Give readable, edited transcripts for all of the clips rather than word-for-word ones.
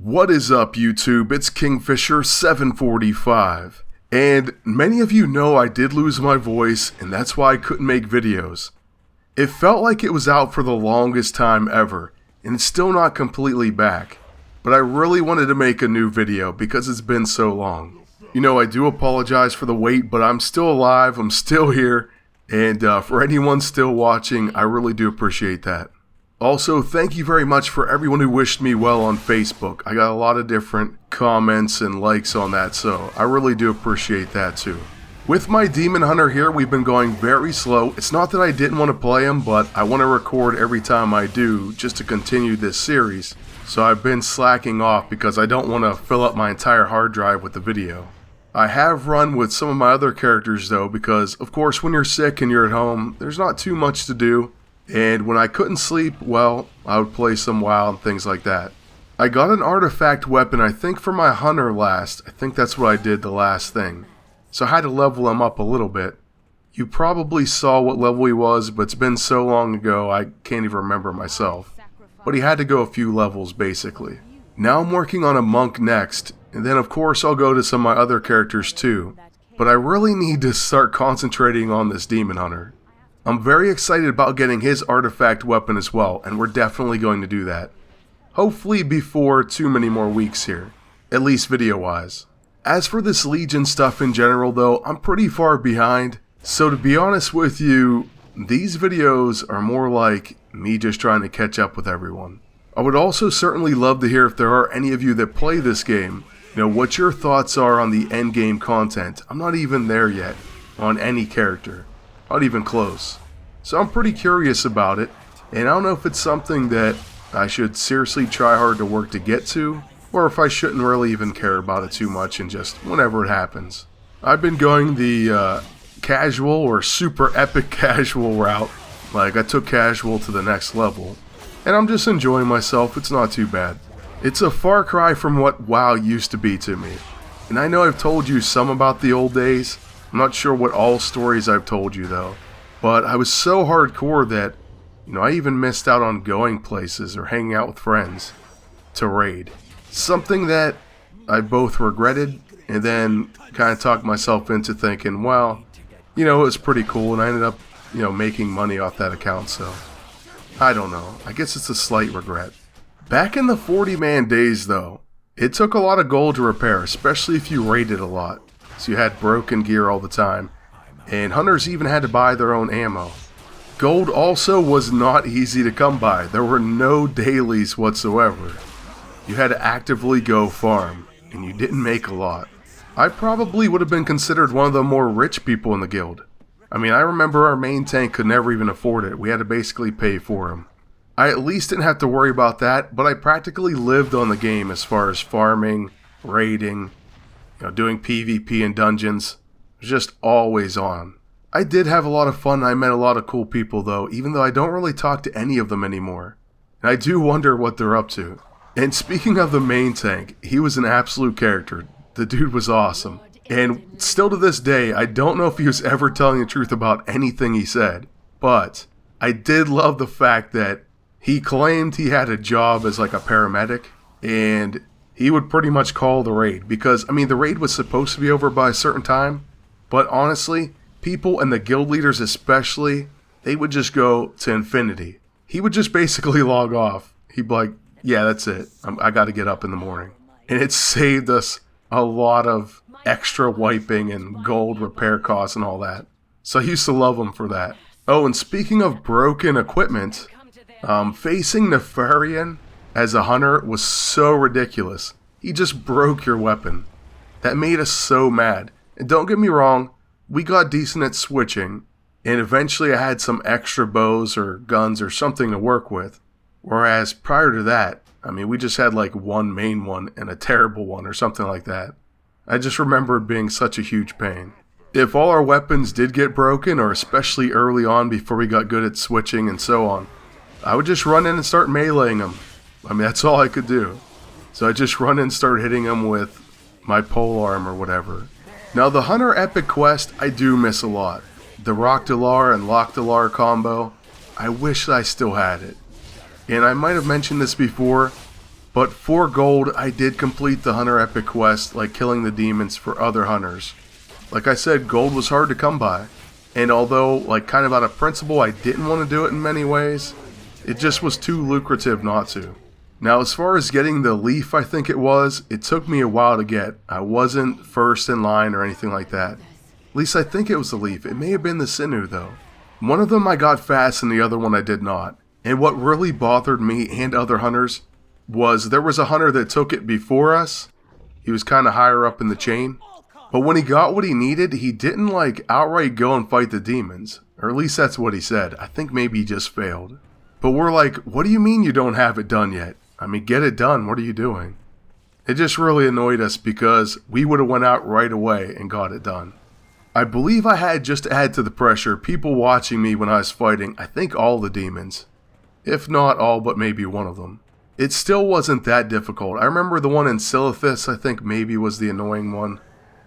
What is up, YouTube? It's Kingfisher745, and many of you know I did lose my voice, and that's why I couldn't make videos. It felt like it was out for the longest time ever, and it's still not completely back, but I really wanted to make a new video because it's been so long. You know, I do apologize for the wait, but I'm still alive, I'm still here, and for anyone still watching, I really do appreciate that. Also, thank you very much for everyone who wished me well on Facebook. I got a lot of different comments and likes on that, so I really do appreciate that too. With my Demon Hunter here, we've been going very slow. It's not that I didn't want to play him, but I want to record every time I do just to continue this series. So I've been slacking off because I don't want to fill up my entire hard drive with the video. I have run with some of my other characters though, because of course when you're sick and you're at home, there's not too much to do. And when I couldn't sleep, well, I would play some WoW and things like that. I got an artifact weapon, I think for my hunter last. I think that's what I did the last thing. So I had to level him up a little bit. You probably saw what level he was, but it's been so long ago I can't even remember myself. But he had to go a few levels basically. Now I'm working on a monk next, and then of course I'll go to some of my other characters too. But I really need to start concentrating on this Demon Hunter. I'm very excited about getting his artifact weapon as well, and we're definitely going to do that. Hopefully before too many more weeks here, at least video-wise. As for this Legion stuff in general though, I'm pretty far behind, so to be honest with you, these videos are more like me just trying to catch up with everyone. I would also certainly love to hear if there are any of you that play this game, what your thoughts are on the endgame content. I'm not even there yet, on any character. Not even close. So I'm pretty curious about it, and I don't know if it's something that I should seriously try hard to work to get to, or if I shouldn't really even care about it too much and just whenever it happens. I've been going the casual or super epic casual route, like I took casual to the next level, and I'm just enjoying myself. It's not too bad. It's a far cry from what WoW used to be to me, and I know I've told you some about the old days. I'm not sure what all stories I've told you though, but I was so hardcore that, I even missed out on going places or hanging out with friends to raid. Something that I both regretted and then kind of talked myself into thinking, well, it was pretty cool, and I ended up, making money off that account, so I don't know. I guess it's a slight regret. Back in the 40-man days though, it took a lot of gold to repair, especially if you raided a lot. So you had broken gear all the time, and hunters even had to buy their own ammo. Gold also was not easy to come by. There were no dailies whatsoever. You had to actively go farm, and you didn't make a lot. I probably would have been considered one of the more rich people in the guild. I remember our main tank could never even afford it. We had to basically pay for him. I at least didn't have to worry about that, but I practically lived on the game as far as farming, raiding, doing PvP in dungeons. Just always on. I did have a lot of fun. I met a lot of cool people though, even though I don't really talk to any of them anymore. And I do wonder what they're up to. And speaking of the main tank, he was an absolute character. The dude was awesome. And still to this day, I don't know if he was ever telling the truth about anything he said. But I did love the fact that he claimed he had a job as like a paramedic, and he would pretty much call the raid because, the raid was supposed to be over by a certain time, but honestly, people and the guild leaders especially, they would just go to infinity. He would just basically log off. He'd be like, yeah, that's it. I got to get up in the morning. And it saved us a lot of extra wiping and gold repair costs and all that. So I used to love him for that. Oh, and speaking of broken equipment, facing Nefarian as a hunter was so ridiculous. He just broke your weapon. That made us so mad. And don't get me wrong, we got decent at switching, and eventually I had some extra bows or guns or something to work with. Whereas prior to that, we just had like one main one and a terrible one or something like that. I just remember it being such a huge pain. If all our weapons did get broken, or especially early on before we got good at switching and so on, I would just run in and start meleeing them. That's all I could do. So I just run in and start hitting them with my polearm or whatever. Now the Hunter Epic Quest, I do miss a lot. The Rockdalar and Lockdalar combo, I wish I still had it. And I might have mentioned this before, But for gold, I did complete the hunter epic quest, like killing the demons for other hunters. Like I said, gold was hard to come by. And although, like kind of out of principle, I didn't want to do it in many ways, it just was too lucrative not to. Now, as far as getting the leaf, I think it took me a while to get. I wasn't first in line or anything like that. At least I think it was the leaf. It may have been the sinew, though. One of them I got fast and the other one I did not. And what really bothered me and other hunters was there was a hunter that took it before us. He was kind of higher up in the chain. But when he got what he needed, he didn't like outright go and fight the demons. Or at least that's what he said. I think maybe he just failed. But we're like, what do you mean you don't have it done yet? I mean, get it done. What are you doing? It just really annoyed us because we would have went out right away and got it done. I believe I had, just to add to the pressure, people watching me when I was fighting, I think all the demons. If not all, but maybe one of them. It still wasn't that difficult. I remember the one in Silithus, I think maybe was the annoying one.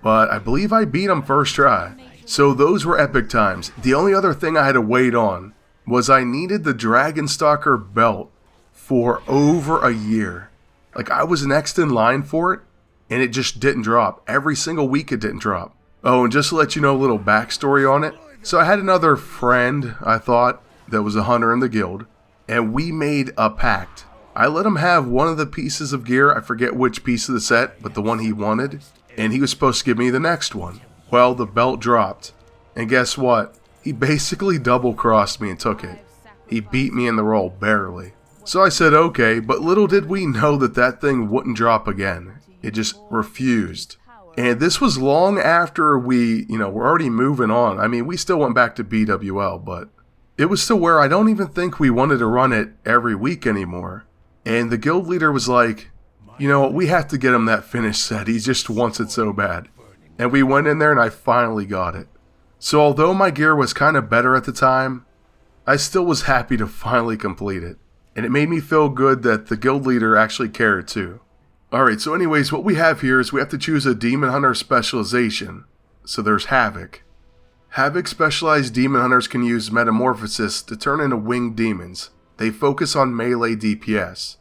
But I believe I beat him first try. So those were epic times. The only other thing I had to wait on was I needed the Dragonstalker belt for over a year. Like, I was next in line for it, and it just didn't drop. Every single week it didn't drop. Oh, and just to let you know a little backstory on it. So I had another friend, I thought, that was a hunter in the guild, and we made a pact. I let him have one of the pieces of gear, I forget which piece of the set, but the one he wanted, and he was supposed to give me the next one. Well, the belt dropped, and guess what? He basically double-crossed me and took it. He beat me in the roll, barely. So I said okay, but little did we know that that thing wouldn't drop again. It just refused. And this was long after we, were already moving on. I mean, we still went back to BWL, but it was still where I don't even think we wanted to run it every week anymore. And the guild leader was like, we have to get him that finished set. He just wants it so bad. And we went in there and I finally got it. So although my gear was kind of better at the time, I still was happy to finally complete it. And it made me feel good that the guild leader actually cared too. Alright, so anyways, what we have here is we have to choose a Demon Hunter specialization. So there's Havoc. Havoc specialized Demon Hunters can use Metamorphosis to turn into winged demons. They focus on melee DPS.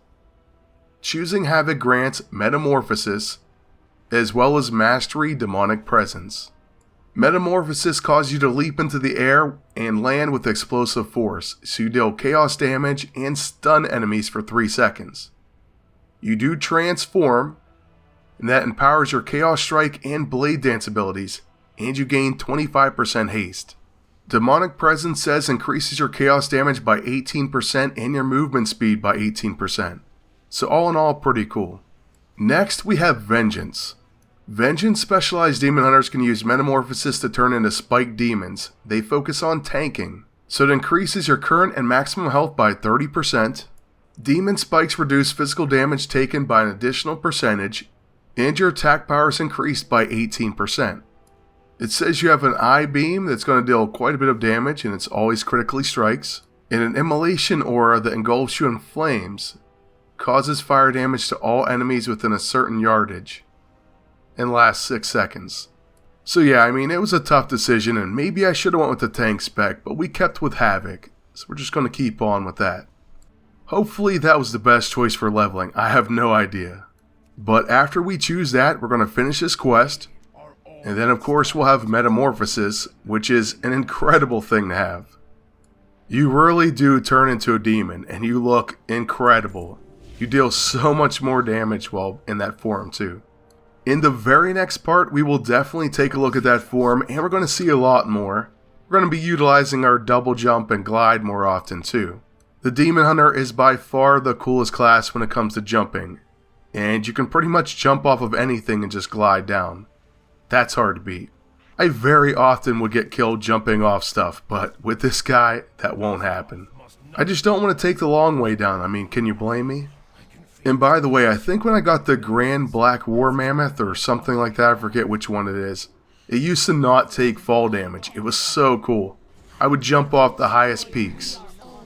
Choosing Havoc grants Metamorphosis, as well as Mastery Demonic Presence. Metamorphosis causes you to leap into the air and land with explosive force, so you deal chaos damage and stun enemies for 3 seconds. You do transform, and that empowers your Chaos Strike and Blade Dance abilities, and you gain 25% haste. Demonic Presence says increases your chaos damage by 18% and your movement speed by 18%. So all in all, pretty cool. Next we have Vengeance. Vengeance specialized demon hunters can use Metamorphosis to turn into spiked demons. They focus on tanking, so it increases your current and maximum health by 30%. Demon spikes reduce physical damage taken by an additional percentage, and your attack power is increased by 18%. It says you have an eye beam that's going to deal quite a bit of damage, and it's always critically strikes, and an immolation aura that engulfs you in flames, causes fire damage to all enemies within a certain yardage, and lasts 6 seconds. So yeah, I mean, it was a tough decision, and maybe I should have went with the tank spec, but we kept with Havoc, so we're just going to keep on with that. Hopefully that was the best choice for leveling, I have no idea. But after we choose that, we're going to finish this quest, and then of course we'll have Metamorphosis, which is an incredible thing to have. You really do turn into a demon, and you look incredible. You deal so much more damage while in that form too. In the very next part, we will definitely take a look at that form, and we're going to see a lot more. We're going to be utilizing our double jump and glide more often too. The Demon Hunter is by far the coolest class when it comes to jumping, and you can pretty much jump off of anything and just glide down. That's hard to beat. I very often would get killed jumping off stuff, but with this guy, that won't happen. I just don't want to take the long way down. I mean, can you blame me? And by the way, I think when I got the Grand Black War Mammoth or something like that, I forget which one it is, it used to not take fall damage. It was so cool. I would jump off the highest peaks.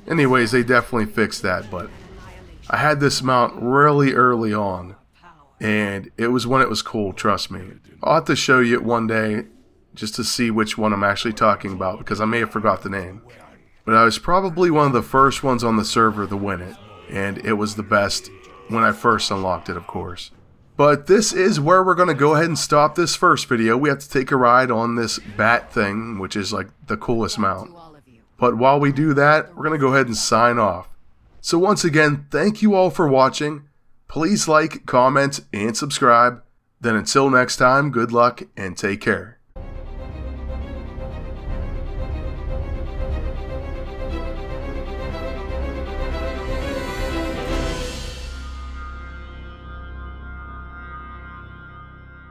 Anyways, they definitely fixed that, but I had this mount really early on, and it was when it was cool, trust me. I'll have to show you it one day just to see which one I'm actually talking about, because I may have forgot the name. But I was probably one of the first ones on the server to win it, and it was the best when I first unlocked it, of course. But this is where we're going to go ahead and stop this first video. We have to take a ride on this bat thing, which is like the coolest mount. But while we do that, we're going to go ahead and sign off. So once again, thank you all for watching. Please like, comment, and subscribe. Then until next time, good luck and take care.